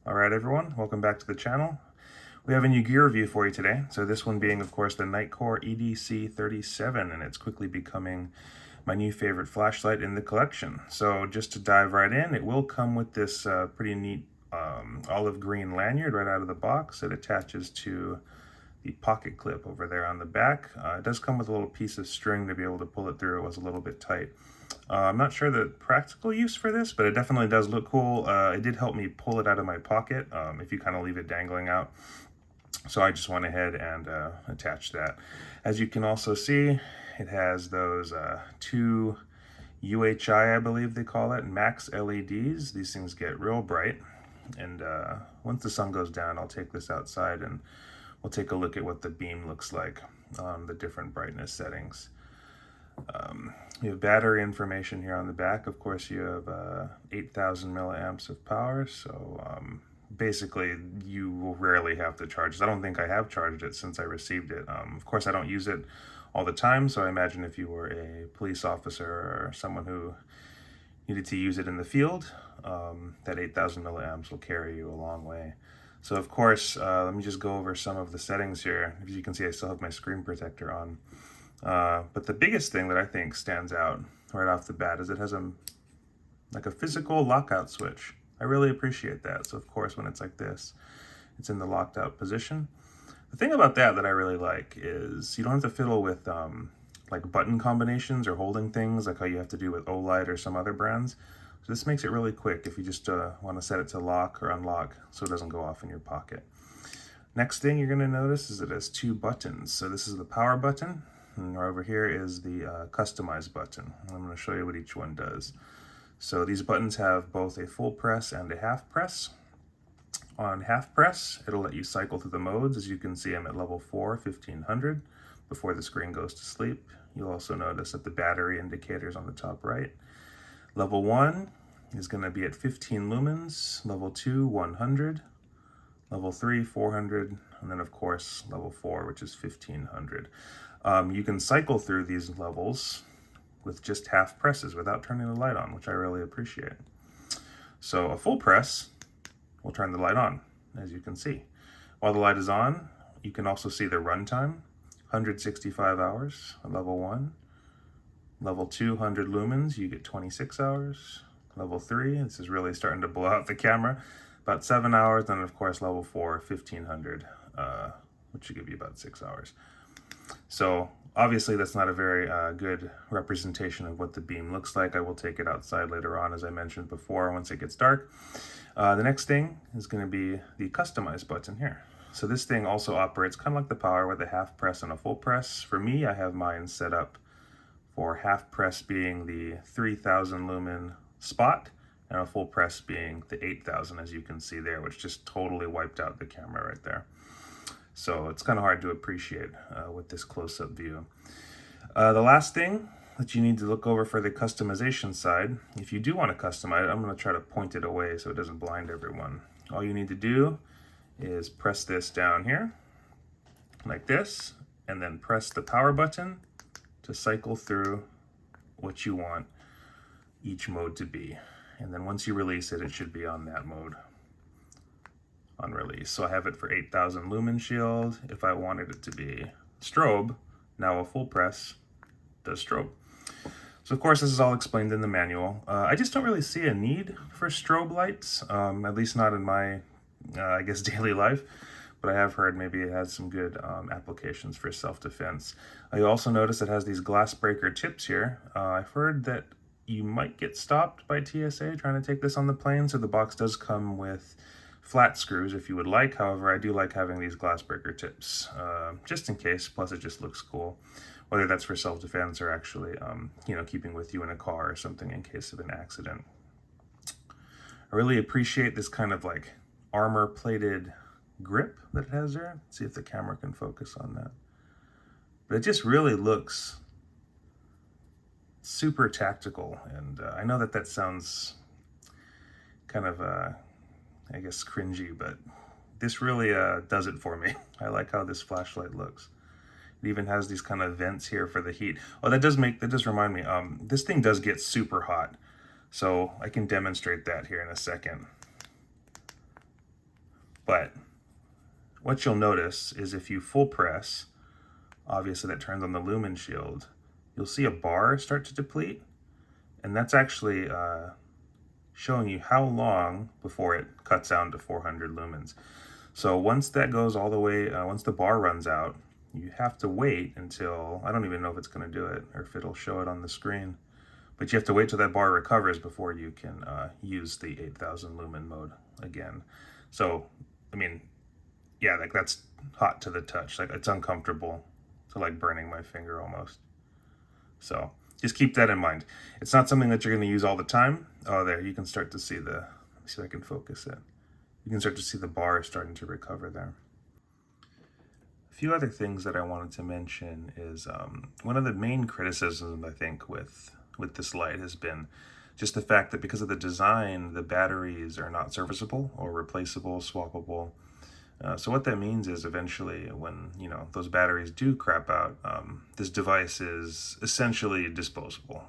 Alright everyone, welcome back to the channel. We have a new gear review for you today. So this one being, of course, the Nitecore EDC37, and it's quickly becoming my new favorite flashlight in the collection. So just to dive right in, it will come with this pretty neat olive green lanyard right out of the box. It attaches to the pocket clip over there on the back. It does come with a little piece of string to be able to pull it through. It was a little bit tight. I'm not sure the practical use for this, but it definitely does look cool. It did help me pull it out of my pocket if you kind of leave it dangling out. So I just went ahead and attached that. As you can also see, it has those two UHI, I believe they call it, max LEDs. These things get real bright. And once the sun goes down, I'll take this outside and we'll take a look at what the beam looks like on the different brightness settings. You have battery information here on the back. Of course, you have 8,000 milliamps of power, so basically you will rarely have to charge it. I don't think I have charged it since I received it. Of course, I don't use it all the time, so I imagine if you were a police officer or someone who needed to use it in the field, that 8,000 milliamps will carry you a long way. So of course, let me just go over some of the settings here. As you can see, I still have my screen protector on. But the biggest thing that I think stands out right off the bat is it has like a physical lockout switch. I really appreciate that. So of course, when it's like this, it's in the locked out position. The thing about that I really like is you don't have to fiddle with like button combinations or holding things like how you have to do with Olight or some other brands. So this makes it really quick if you just want to set it to lock or unlock so it doesn't go off in your pocket. Next thing you're going to notice is it has two buttons. So this is the power button. And over here is the customize button. I'm going to show you what each one does. So these buttons have both a full press and a half press. On half press, it'll let you cycle through the modes. As you can see, I'm at level 4, 1500, before the screen goes to sleep. You'll also notice that the battery indicator is on the top right. Level 1 is going to be at 15 lumens, level 2, 100, level 3, 400, and then of course level 4, which is 1500. You can cycle through these levels with just half presses without turning the light on, which I really appreciate. So a full press will turn the light on, as you can see. While the light is on, you can also see the runtime, 165 hours at level 1. Level 2, 100 lumens, you get 26 hours. Level 3, this is really starting to blow out the camera, about 7 hours. And of course, level 4, 1500, which should give you about 6 hours. So obviously that's not a very good representation of what the beam looks like. I will take it outside later on, as I mentioned before, once it gets dark. The next thing is going to be the customize button here. So this thing also operates kind of like the power with a half press and a full press. For me, I have mine set up for half press being the 3000 lumen spot and a full press being the 8000, as you can see there, which just totally wiped out the camera right there. So it's kind of hard to appreciate with this close-up view. The last thing that you need to look over for the customization side, if you do want to customize it, I'm going to try to point it away so it doesn't blind everyone. All you need to do is press this down here, like this, and then press the power button to cycle through what you want each mode to be. And then once you release it, it should be on that mode on release. So I have it for 8000 lumen shield. If I wanted it to be strobe, now a full press does strobe. So of course this is all explained in the manual. I just don't really see a need for strobe lights, at least not in my, I guess, daily life. But I have heard maybe it has some good applications for self-defense. You also notice it has these glass breaker tips here. I've heard that you might get stopped by TSA trying to take this on the plane, so the box does come with flat screws if you would like. However, I do like having these glass breaker tips just in case, plus it just looks cool, whether that's for self-defense or actually you know, keeping with you in a car or something in case of an accident. I really appreciate this kind of like armor plated grip that it has there. Let's see if the camera can focus on that. But it just really looks super tactical, and I know that sounds kind of I guess cringy, but this really does it for me. I like how this flashlight looks. It even has these kind of vents here for the heat. Oh, that does remind me, this thing does get super hot. So I can demonstrate that here in a second. But what you'll notice is if you full press, obviously that turns on the lumen shield, you'll see a bar start to deplete. And that's actually showing you how long before it cuts down to 400 lumens. So once that goes all the way, once the bar runs out, you have to wait until, I don't even know if it's going to do it or if it'll show it on the screen, but you have to wait till that bar recovers before you can use the 8000 lumen mode again. So, I mean, yeah, like that's hot to the touch. Like it's uncomfortable to like burning my finger almost. So just keep that in mind. It's not something that you're going to use all the time. Oh, there, you can start to see the, let me see if I can focus it. You can start to see the bar starting to recover there. A few other things that I wanted to mention is one of the main criticisms I think with this light has been just the fact that because of the design, the batteries are not serviceable or replaceable, swappable. So what that means is eventually when, you know, those batteries do crap out, this device is essentially disposable,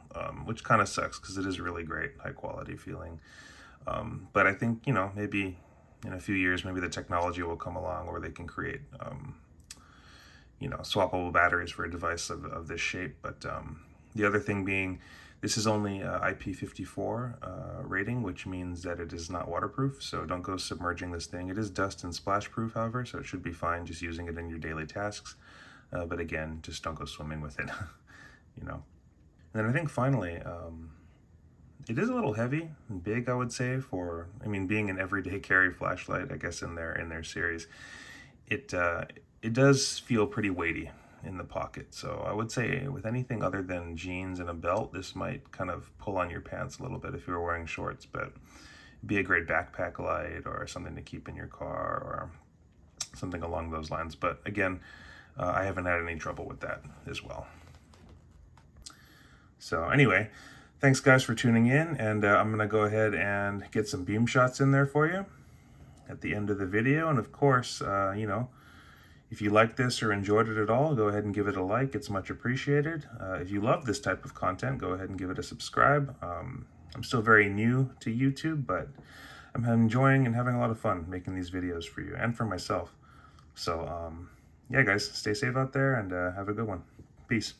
which kind of sucks because it is really great, high quality feeling. But I think, you know, maybe in a few years, maybe the technology will come along where they can create, you know, swappable batteries for a device of this shape. But the other thing being, this is only IP54 rating, which means that it is not waterproof, so don't go submerging this thing. It is dust and splash proof, however, so it should be fine just using it in your daily tasks. But again, just don't go swimming with it, you know. And then I think finally, it is a little heavy and big, I would say, for, I mean, being an everyday carry flashlight, I guess, in their series. It does feel pretty weighty in the pocket. So I would say with anything other than jeans and a belt, this might kind of pull on your pants a little bit if you were wearing shorts, but it'd be a great backpack light or something to keep in your car or something along those lines. But again, I haven't had any trouble with that as well. So anyway, thanks guys for tuning in, and I'm going to go ahead and get some beam shots in there for you at the end of the video. And of course, you know, if you like this or enjoyed it at all, go ahead and give it a like. It's much appreciated. If you love this type of content, go ahead and give it a subscribe. I'm still very new to YouTube, but I'm enjoying and having a lot of fun making these videos for you and for myself. So, yeah, guys, stay safe out there and have a good one. Peace.